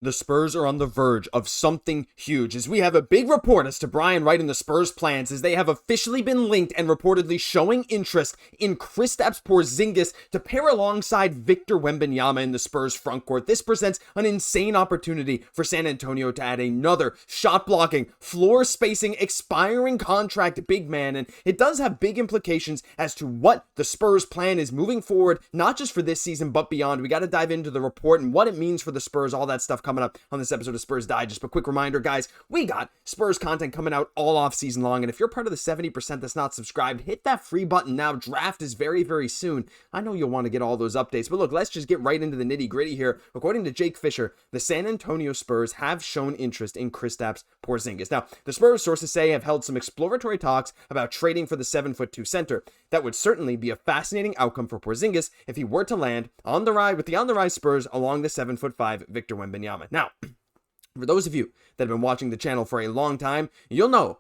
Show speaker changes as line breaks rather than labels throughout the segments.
The Spurs are on the verge of something huge, as we have a big report as to Brian Wright and the Spurs' plans, as they have officially been linked and reportedly showing interest in Kristaps Porzingis to pair alongside Victor Wembanyama in the Spurs' front court. This presents an insane opportunity for San Antonio to add another shot-blocking, floor-spacing, expiring contract big man, and it does have big implications as to what the Spurs' plan is moving forward, not just for this season, but beyond. We got to dive into the report and what it means for the Spurs, all that stuff coming up on this episode of Spurs Digest. But quick reminder, guys, we got Spurs content coming out all off season long, and if you're part of the 70% that's not subscribed, hit that free button now. Draft is very, very soon. I know you'll want to get all those updates, but look, let's just get right into the nitty gritty here. According to Jake Fisher, the San Antonio Spurs have shown interest in Kristaps Porzingis. Now, the Spurs, sources say, have held some exploratory talks about trading for the 7'2" center. That would certainly be a fascinating outcome for Porzingis if he were to land on the ride with the on-the-rise Spurs along the 7'5" Victor Wembanyama. Now, for those of you that have been watching the channel for a long time, you'll know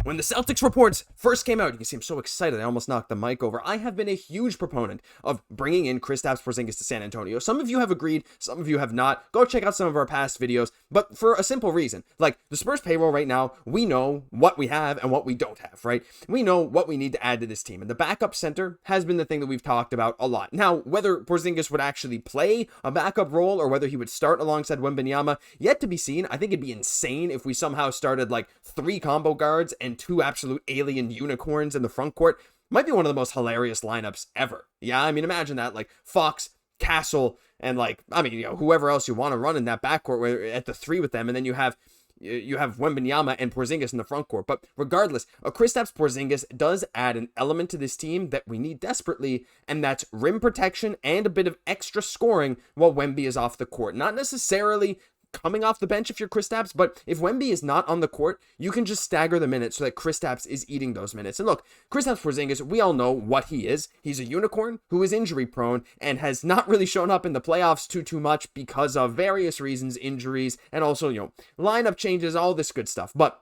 when the Celtics reports first came out, you can see I'm so excited, I almost knocked the mic over. I have been a huge proponent of bringing in Kristaps Porzingis to San Antonio. Some of you have agreed, some of you have not. Go check out some of our past videos, but for a simple reason. Like, the Spurs payroll right now, we know what we have and what we don't have, right? We know what we need to add to this team, and the backup center has been the thing that we've talked about a lot. Now, whether Porzingis would actually play a backup role or whether he would start alongside Wembanyama, yet to be seen. I think it'd be insane if we somehow started like 3 combo guards and 2 absolute alien unicorns in the front court. Might be one of the most hilarious lineups ever. Yeah, I mean, imagine that, like Fox, Castle, and like, I mean, whoever else you want to run in that backcourt where at the 3 with them, and then you have Wembanyama and Porzingis in the front court. But regardless, a Kristaps Porzingis does add an element to this team that we need desperately, and that's rim protection and a bit of extra scoring while Wemby is off the court. Not necessarily coming off the bench if you're Kristaps, but if Wemby is not on the court, you can just stagger the minutes so that Kristaps is eating those minutes. And look, Kristaps Porzingis, we all know what he is. He's a unicorn who is injury prone and has not really shown up in the playoffs too much because of various reasons, injuries, and also, lineup changes, all this good stuff. But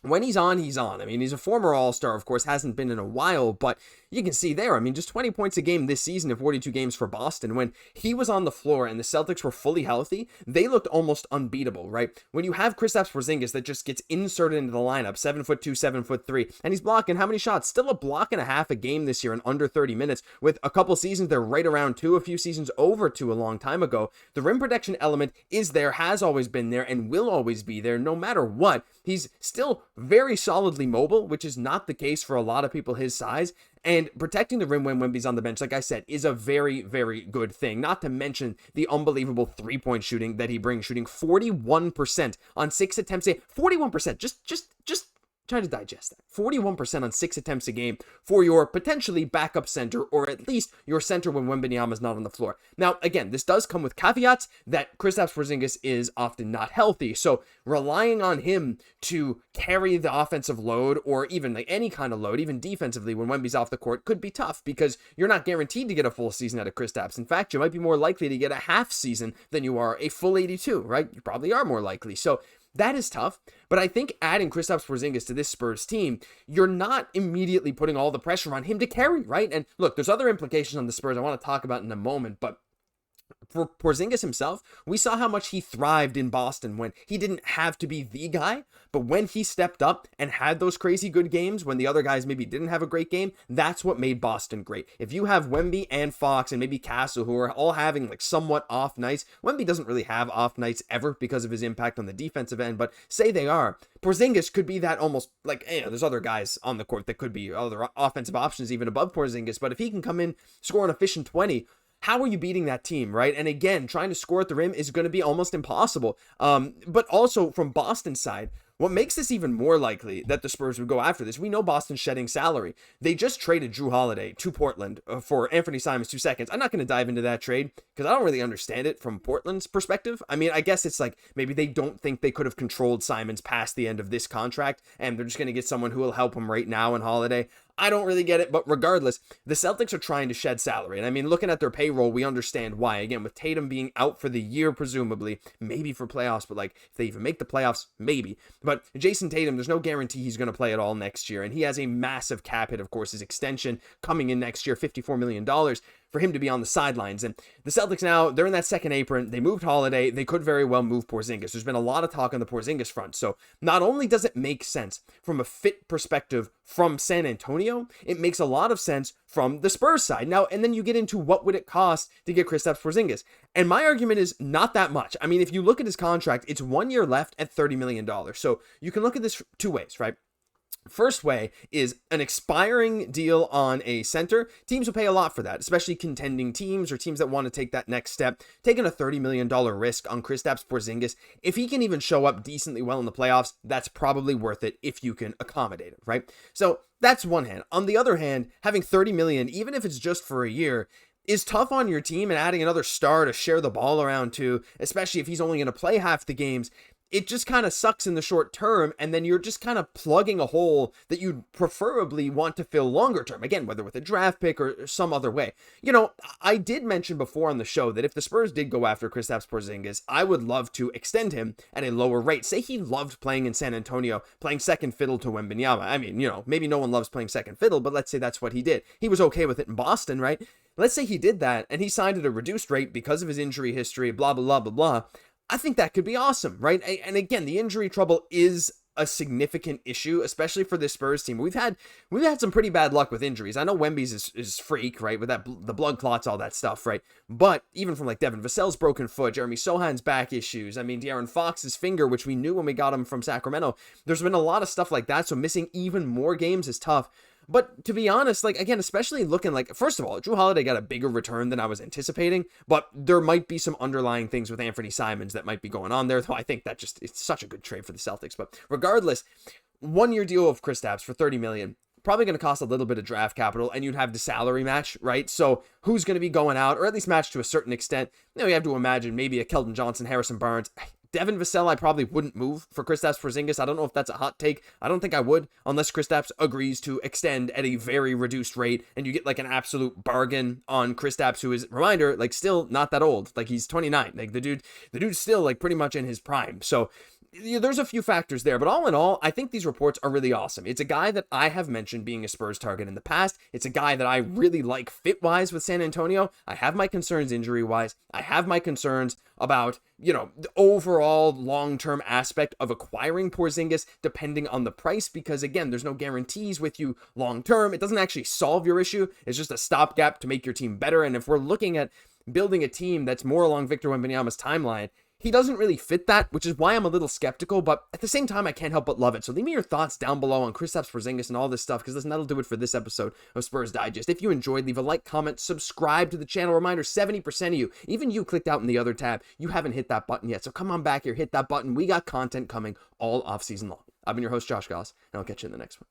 when he's on, he's on. I mean, he's a former All-Star, of course, hasn't been in a while, but you can see there, I mean, just 20 points a game this season in 42 games for Boston. When he was on the floor and the Celtics were fully healthy, they looked almost unbeatable, right? When you have Kristaps Porzingis that just gets inserted into the lineup, 7'2", 7'3", and he's blocking how many shots? Still a block and a half a game this year in under 30 minutes. With a couple seasons, they're right around 2, a few seasons over 2 a long time ago. The rim protection element is there, has always been there, and will always be there no matter what. He's still very solidly mobile, which is not the case for a lot of people his size. And protecting the rim when Wemby's on the bench, like I said, is a very, very good thing. Not to mention the unbelievable three-point shooting that he brings, shooting 41% on 6 attempts. 41%. Just try to digest that. 41% on 6 attempts a game for your potentially backup center, or at least your center when Wembanyama is not on the floor. Now, again, this does come with caveats that Kristaps Porzingis is often not healthy, so relying on him to carry the offensive load, or even like any kind of load, even defensively when Wemby's off the court, could be tough because you're not guaranteed to get a full season out of Kristaps. In fact, you might be more likely to get a half season than you are a full 82, right? You probably are more likely. So that is tough, but I think adding Kristaps Porzingis to this Spurs team, you're not immediately putting all the pressure on him to carry, right? And look, there's other implications on the Spurs I want to talk about in a moment, but for Porzingis himself, we saw how much he thrived in Boston when he didn't have to be the guy, but when he stepped up and had those crazy good games when the other guys maybe didn't have a great game, that's what made Boston great. If you have Wemby and Fox and maybe Castle who are all having like somewhat off nights, Wemby doesn't really have off nights ever because of his impact on the defensive end, but say they are, Porzingis could be that almost like, there's other guys on the court that could be other offensive options even above Porzingis, but if he can come in, score an efficient 20, how are you beating that team, right? And again, trying to score at the rim is going to be almost impossible. But also from Boston's side, what makes this even more likely that the Spurs would go after this, we know Boston's shedding salary. They just traded Drew Holiday to Portland for Anthony Simons 2 seconds. I'm not going to dive into that trade because I don't really understand it from Portland's perspective. I mean, I guess it's like maybe they don't think they could have controlled Simons past the end of this contract, and they're just going to get someone who will help him right now in Holiday. I don't really get it, but regardless, the Celtics are trying to shed salary. And I mean, looking at their payroll, we understand why. Again, with Tatum being out for the year, presumably, maybe for playoffs, but like if they even make the playoffs, maybe. But Jason Tatum, there's no guarantee he's going to play at all next year. And he has a massive cap hit, of course, his extension coming in next year, $54 million. for him to be on the sidelines. And the Celtics now, they're in that second apron. They moved Holiday. They could very well move Porzingis. There's been a lot of talk on the Porzingis front. So not only does it make sense from a fit perspective from San Antonio, it makes a lot of sense from the Spurs side. Now, and then you get into what would it cost to get Kristaps Porzingis. And my argument is not that much. I mean, if you look at his contract, it's 1 year left at $30 million. So you can look at this two ways, right? First way is an expiring deal on a center. Teams will pay a lot for that, especially contending teams or teams that want to take that next step. Taking a $30 million risk on Kristaps Porzingis, if he can even show up decently well in the playoffs, that's probably worth it if you can accommodate him, right? So that's one hand. On the other hand, having $30 million, even if it's just for a year, is tough on your team, and adding another star to share the ball around to, especially if he's only going to play half the games, it just kind of sucks in the short term, and then you're just kind of plugging a hole that you'd preferably want to fill longer term. Again, whether with a draft pick or some other way. You know, I did mention before on the show that if the Spurs did go after Kristaps Porzingis, I would love to extend him at a lower rate. Say he loved playing in San Antonio, playing second fiddle to Wembanyama. I mean, you know, maybe no one loves playing second fiddle, but let's say that's what he did. He was okay with it in Boston, right? Let's say he did that, and he signed at a reduced rate because of his injury history, blah, blah, blah, blah, blah. I think that could be awesome, right? And again, the injury trouble is a significant issue, especially for this Spurs team. We've had some pretty bad luck with injuries. I know Wemby's is freak, right? With that the blood clots, all that stuff, right? But even from like Devin Vassell's broken foot, Jeremy Sochan's back issues. I mean, De'Aaron Fox's finger, which we knew when we got him from Sacramento. There's been a lot of stuff like that, so missing even more games is tough. But to be honest, like, again, especially looking like, first of all, Jrue Holiday got a bigger return than I was anticipating, but there might be some underlying things with Anthony Simons that might be going on there, though I think that just, it's such a good trade for the Celtics. But regardless, 1 year deal of Kristaps for $30 million, probably going to cost a little bit of draft capital, and you'd have the salary match, right? So who's going to be going out, or at least match to a certain extent? You know, you have to imagine maybe a Keldon Johnson, Harrison Barnes. Devin Vassell, I probably wouldn't move for Kristaps Porzingis. I don't know if that's a hot take. I don't think I would, unless Kristaps agrees to extend at a very reduced rate, and you get like an absolute bargain on Kristaps, who is, reminder, like still not that old. Like he's 29. Like the dude's still like pretty much in his prime. So there's a few factors there, but all in all, I think these reports are really awesome. It's a guy that I have mentioned being a Spurs target in the past. It's a guy that I really like fit-wise with San Antonio. I have my concerns injury-wise. I have my concerns about, you know, the overall long-term aspect of acquiring Porzingis depending on the price, because again, there's no guarantees with you long-term. It doesn't actually solve your issue. It's just a stopgap to make your team better. And if we're looking at building a team that's more along Victor Wembanyama's timeline, he doesn't really fit that, which is why I'm a little skeptical, but at the same time, I can't help but love it. So leave me your thoughts down below on Kristaps Porzingis and all this stuff, because that'll do it for this episode of Spurs Digest. If you enjoyed, leave a like, comment, subscribe to the channel. Reminder, 70% of you, even you clicked out in the other tab, you haven't hit that button yet. So come on back here, hit that button. We got content coming all off season long. I've been your host, Josh Gosse, and I'll catch you in the next one.